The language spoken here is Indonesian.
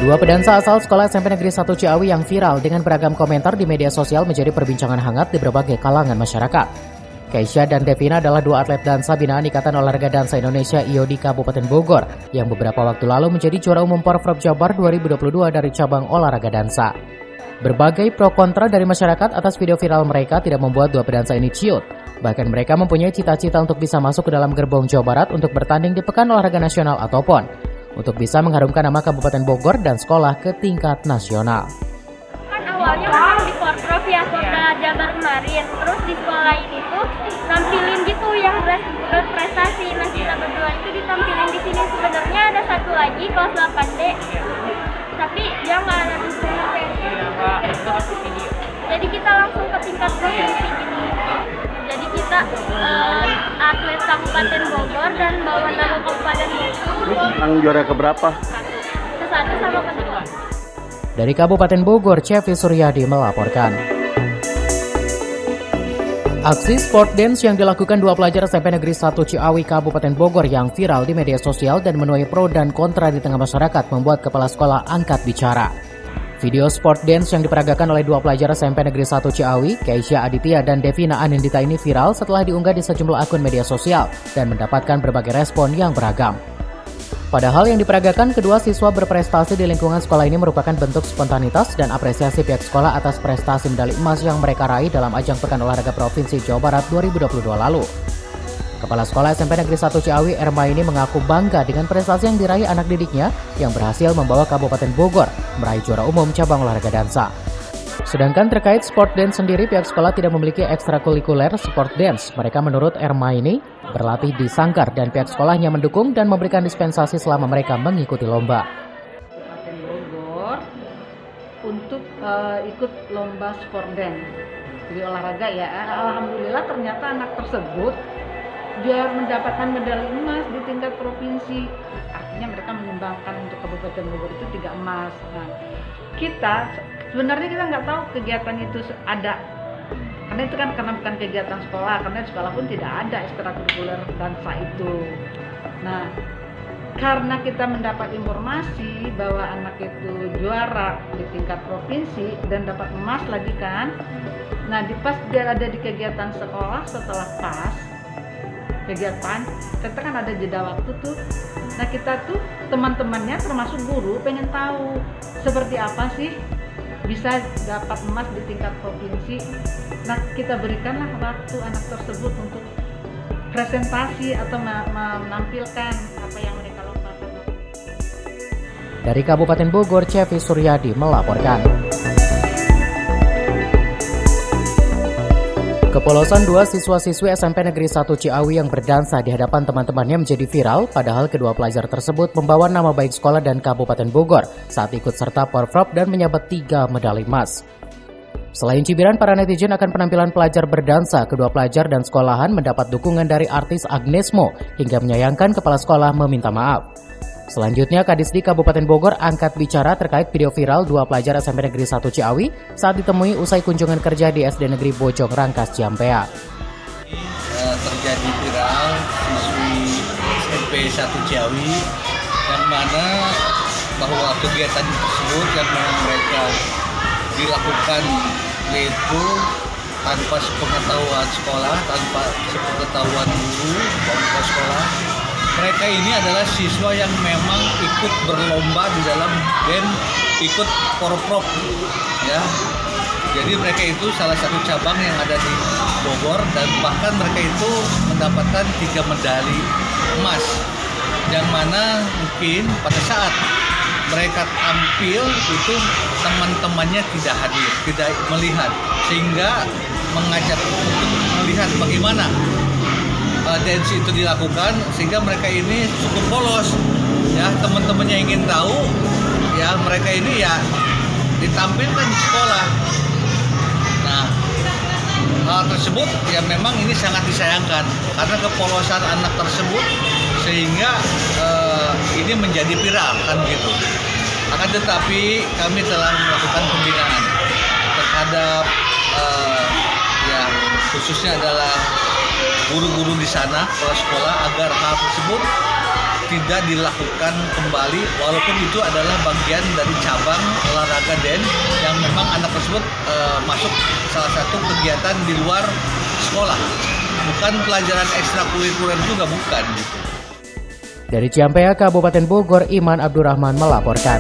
Dua pedansa asal sekolah SMP Negeri 1 Ciawi yang viral dengan beragam komentar di media sosial menjadi perbincangan hangat di berbagai kalangan masyarakat. Keisha dan Devina adalah dua atlet dansa binaan Ikatan Olahraga Dansa Indonesia IODI Kabupaten Bogor yang beberapa waktu lalu menjadi juara umum Porprov Jabar 2022 dari cabang olahraga dansa. Berbagai pro kontra dari masyarakat atas video viral mereka tidak membuat dua pedansa ini ciut. Bahkan mereka mempunyai cita-cita untuk bisa masuk ke dalam gerbong Jawa Barat untuk bertanding di Pekan Olahraga Nasional atau PON, untuk bisa mengharumkan nama Kabupaten Bogor dan sekolah ke tingkat nasional. Kan awalnya memang di Porprov ya, Porda Jabar kemarin. Terus di sekolah ini tuh nampilin gitu yang berprestasi. Nah kita berdua itu ditampilin di sini. Sebenarnya ada satu lagi kelas 8D, tapi dia nggak ada di sini. Jadi kita langsung ke tingkat provinsi gitu. Jadi kita atlet Kabupaten Bogor dan bawa nama Kabupaten Bogor. Yang juara keberapa? Ke-1 sama ke-2. Dari Kabupaten Bogor, Cevi Suryadi melaporkan. Aksi sport dance yang dilakukan dua pelajar SMP Negeri 1 Ciawi Kabupaten Bogor yang viral di media sosial dan menuai pro dan kontra di tengah masyarakat membuat kepala sekolah angkat bicara. Video sport dance yang diperagakan oleh dua pelajar SMP Negeri 1 Ciawi, Keisha Aditya dan Devina Anindita ini viral setelah diunggah di sejumlah akun media sosial dan mendapatkan berbagai respon yang beragam. Padahal yang diperagakan kedua siswa berprestasi di lingkungan sekolah ini merupakan bentuk spontanitas dan apresiasi pihak sekolah atas prestasi medali emas yang mereka raih dalam ajang Pekan Olahraga Provinsi Jawa Barat 2022 lalu. Kepala Sekolah SMP Negeri 1 Ciawi, Erma ini mengaku bangga dengan prestasi yang diraih anak didiknya yang berhasil membawa Kabupaten Bogor meraih juara umum cabang olahraga dansa. Sedangkan terkait sport dance sendiri, pihak sekolah tidak memiliki ekstrakurikuler sport dance. Mereka menurut Erma ini berlatih di Sangkar dan pihak sekolahnya mendukung dan memberikan dispensasi selama mereka mengikuti lomba. Kabupaten Bogor untuk ikut lomba sport dance di olahraga ya. Alhamdulillah ternyata anak tersebut dia mendapatkan medali emas di tingkat provinsi. Artinya mereka menyumbangkan untuk Kabupaten Bogor itu 3 emas. Nah, kita sebenarnya nggak tahu kegiatan itu ada, karena itu kan karena bukan kegiatan sekolah, karena di sekolah pun tidak ada ekstrakurikuler dansa itu. Nah, karena kita mendapat informasi bahwa anak itu juara di tingkat provinsi dan dapat emas lagi kan. Nah, pas dia ada di kegiatan sekolah, setelah pas kegiatan, kita kan ada jeda waktu tuh. Nah, kita tuh teman-temannya termasuk guru pengen tahu seperti apa sih bisa dapat emas di tingkat provinsi. Nah, kita berikanlah waktu anak tersebut untuk presentasi atau menampilkan apa yang mereka lombakan. Dari Kabupaten Bogor, Cevi Suryadi melaporkan. Kepolosan dua siswa-siswi SMP Negeri 1 Ciawi yang berdansa di hadapan teman-temannya menjadi viral, padahal kedua pelajar tersebut membawa nama baik sekolah dan Kabupaten Bogor saat ikut serta Porprov dan menyabet 3 medali emas. Selain cibiran para netizen akan penampilan pelajar berdansa, kedua pelajar dan sekolahan mendapat dukungan dari artis Agnes Mo hingga menyayangkan kepala sekolah meminta maaf. Selanjutnya, Kadisdi Kabupaten Bogor angkat bicara terkait video viral dua pelajar SMP Negeri 1 Ciawi saat ditemui usai kunjungan kerja di SD Negeri Bojong Rangkas, Ciampea. Terjadi viral siswi SMP 1 Ciawi yang mana bahwa kegiatan tersebut yang memang mereka dilakukan yaitu tanpa sepengetahuan sekolah, tanpa sepengetahuan guru maupun sekolah. Mereka ini adalah siswa yang memang ikut berlomba di dalam band, ikut Porprov, ya. Jadi mereka itu salah satu cabang yang ada di Bogor dan bahkan mereka itu mendapatkan 3 medali emas. Yang mana mungkin pada saat mereka tampil itu teman-temannya tidak hadir, tidak melihat, sehingga mengajak untuk melihat bagaimana dance itu dilakukan, sehingga mereka ini cukup polos ya. Teman-temannya ingin tahu ya, mereka ini ya ditampilkan di sekolah. Nah, hal tersebut ya memang ini sangat disayangkan karena kepolosan anak tersebut, sehingga ini menjadi viral kan gitu. Akan tetapi kami telah melakukan pembinaan terhadap ya khususnya adalah guru-guru di sana, sekolah-sekolah, agar hal tersebut tidak dilakukan kembali, walaupun itu adalah bagian dari cabang olahraga dance yang memang anak tersebut masuk salah satu kegiatan di luar sekolah, bukan pelajaran ekstrakurikuler juga, bukan gitu. Dari Ciampea, Kabupaten Bogor, Iman Abdurrahman melaporkan.